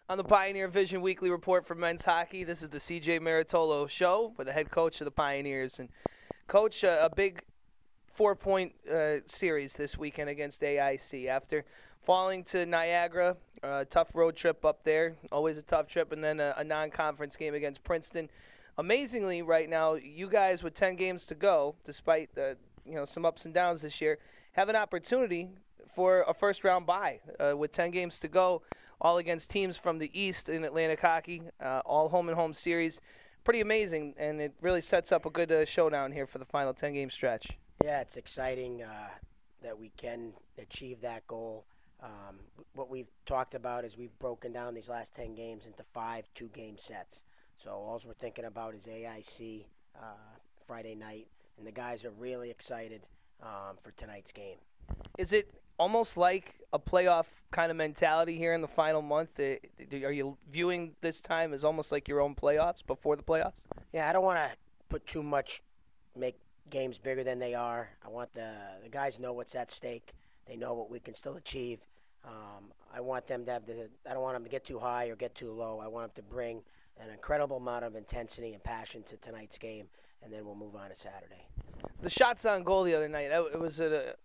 On the Pioneer Vision Weekly Report for men's hockey, this is the CJ Marottollo show with the head coach of the Pioneers. And coach, a big 4-point series this weekend against AIC after falling to Niagara. Tough road trip up there, always a tough trip, and then a non-conference game against Princeton. Amazingly, right now, you guys with 10 games to go, despite some ups and downs this year, have an opportunity for a first-round bye with 10 games to go, all against teams from the East in Atlantic hockey, all home-and-home series. Pretty amazing, and it really sets up a good showdown here for the final 10-game stretch. Yeah, it's exciting that we can achieve that goal. What we've talked about is we've broken down these last 10 games into 5 two-game sets. So all we're thinking about is AIC Friday night, and the guys are really excited for tonight's game. Is it almost like a playoff kind of mentality here in the final month? Are you viewing this time as almost like your own playoffs before the playoffs? Yeah, I don't want to put too much, make games bigger than they are. I want the guys know what's at stake. They know what we can still achieve. I want them to have I don't want them to get too high or get too low. I want them to bring an incredible amount of intensity and passion to tonight's game, and then we'll move on to Saturday. The shots on goal the other night, it was a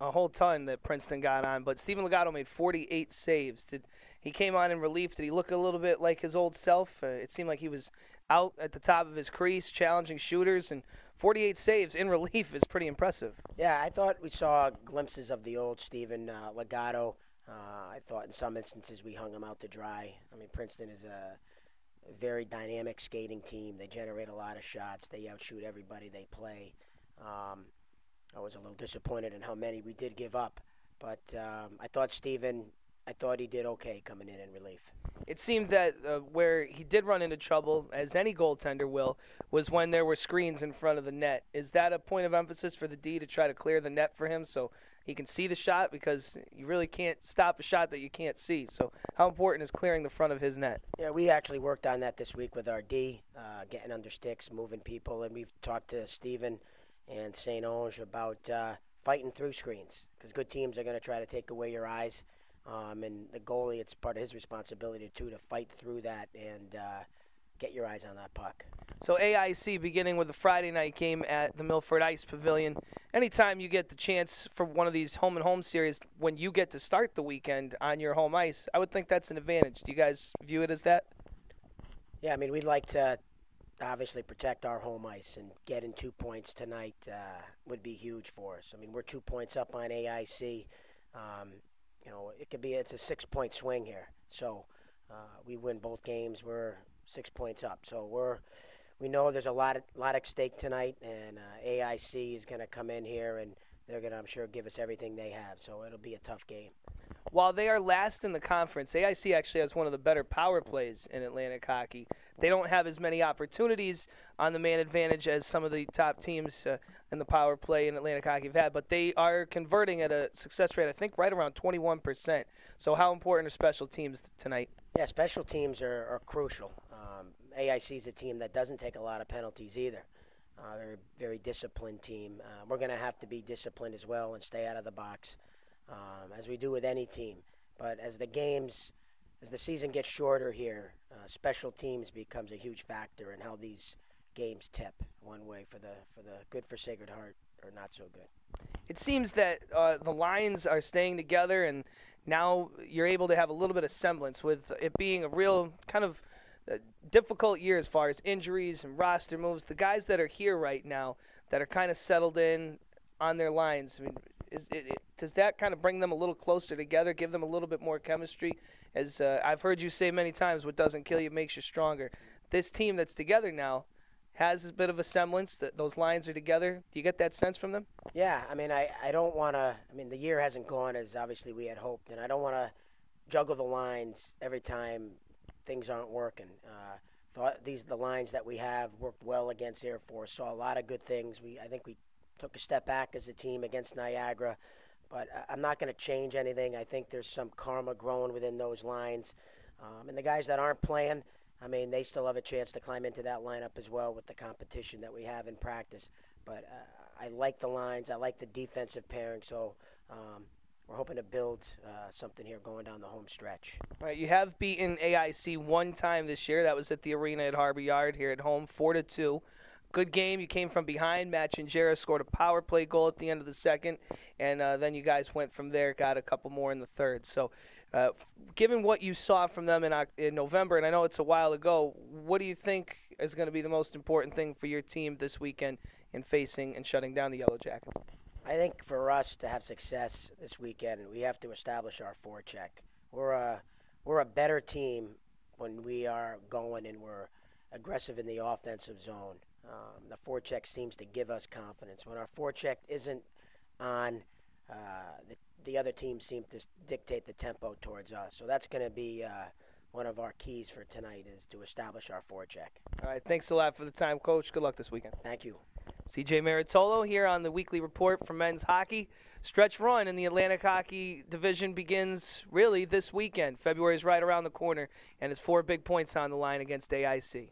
whole ton that Princeton got on, but Steven Legato made 48 saves. He came on in relief. Did he look a little bit like his old self? It seemed like he was out at the top of his crease, challenging shooters, and 48 saves in relief is pretty impressive. Yeah, I thought we saw glimpses of the old Steven Legato. I thought in some instances we hung him out to dry. I mean, Princeton is a very dynamic skating team. They generate a lot of shots. They outshoot everybody they play. I was a little disappointed in how many we did give up. But I thought he did okay coming in relief. It seemed that where he did run into trouble, as any goaltender will, was when there were screens in front of the net. Is that a point of emphasis for the D to try to clear the net for him so he can see the shot? Because you really can't stop a shot that you can't see. So how important is clearing the front of his net? Yeah, we actually worked on that this week with our D, getting under sticks, moving people. And we've talked to Steven and St. Onge about fighting through screens, because good teams are going to try to take away your eyes. And the goalie, it's part of his responsibility, too, to fight through that and get your eyes on that puck. So AIC beginning with the Friday night game at the Milford Ice Pavilion. Anytime you get the chance for one of these home-and-home series when you get to start the weekend on your home ice, I would think that's an advantage. Do you guys view it as that? Yeah, I mean, we'd like to obviously protect our home ice, and getting 2 points tonight would be huge for us. I mean, we're 2 points up on AIC. It's a 6-point swing here. So we win both games, we're 6 points up. So we know there's a lot at stake tonight, and AIC is going to come in here, and they're going to, I'm sure, give us everything they have. So it'll be a tough game. While they are last in the conference, AIC actually has one of the better power plays in Atlantic hockey. They don't have as many opportunities on the man advantage as some of the top teams in the power play in Atlantic hockey have had, but they are converting at a success rate, I think, right around 21%. So how important are special teams tonight? Yeah, special teams are crucial. AIC is a team that doesn't take a lot of penalties either. They're a very disciplined team. We're going to have to be disciplined as well and stay out of the box, as we do with any team. But as the season gets shorter here, special teams becomes a huge factor in how these games tip one way for the good for Sacred Heart or not so good. It seems that the lines are staying together, and now you're able to have a little bit of semblance with it being a real kind of difficult year as far as injuries and roster moves. The guys that are here right now that are kind of settled in on their lines, I mean, does that kind of bring them a little closer together, give them a little bit more chemistry? As I've heard you say many times, what doesn't kill you makes you stronger. This team that's together now has a bit of a semblance that those lines are together. Do you get that sense from them? Yeah, I mean, I don't want to – I mean, the year hasn't gone as obviously we had hoped, and I don't want to juggle the lines every time things aren't working. The lines that we have worked well against Air Force, saw a lot of good things. I think we took a step back as a team against Niagara, but I'm not going to change anything. I think there's some karma growing within those lines. And the guys that aren't playing, I mean, they still have a chance to climb into that lineup as well with the competition that we have in practice. But I like the lines. I like the defensive pairing. So we're hoping to build something here going down the home stretch. All right, you have beaten AIC one time this year. That was at the arena at Harbor Yard here at home, 4-2. Good game. You came from behind. Matt Chingera scored a power play goal at the end of the second, and then you guys went from there, got a couple more in the third. So given what you saw from them in November, and I know it's a while ago, what do you think is going to be the most important thing for your team this weekend in facing and shutting down the Yellow Jackets? I think for us to have success this weekend, we have to establish our forecheck. We're a better team when we are going and we're aggressive in the offensive zone. The forecheck seems to give us confidence. When our forecheck isn't on, the other teams seem to dictate the tempo towards us. So that's going to be one of our keys for tonight, is to establish our forecheck. All right, thanks a lot for the time, Coach. Good luck this weekend. Thank you. CJ Marottolo here on the weekly report for men's hockey. Stretch run in the Atlantic Hockey Division begins really this weekend. February is right around the corner, and it's 4 big points on the line against AIC.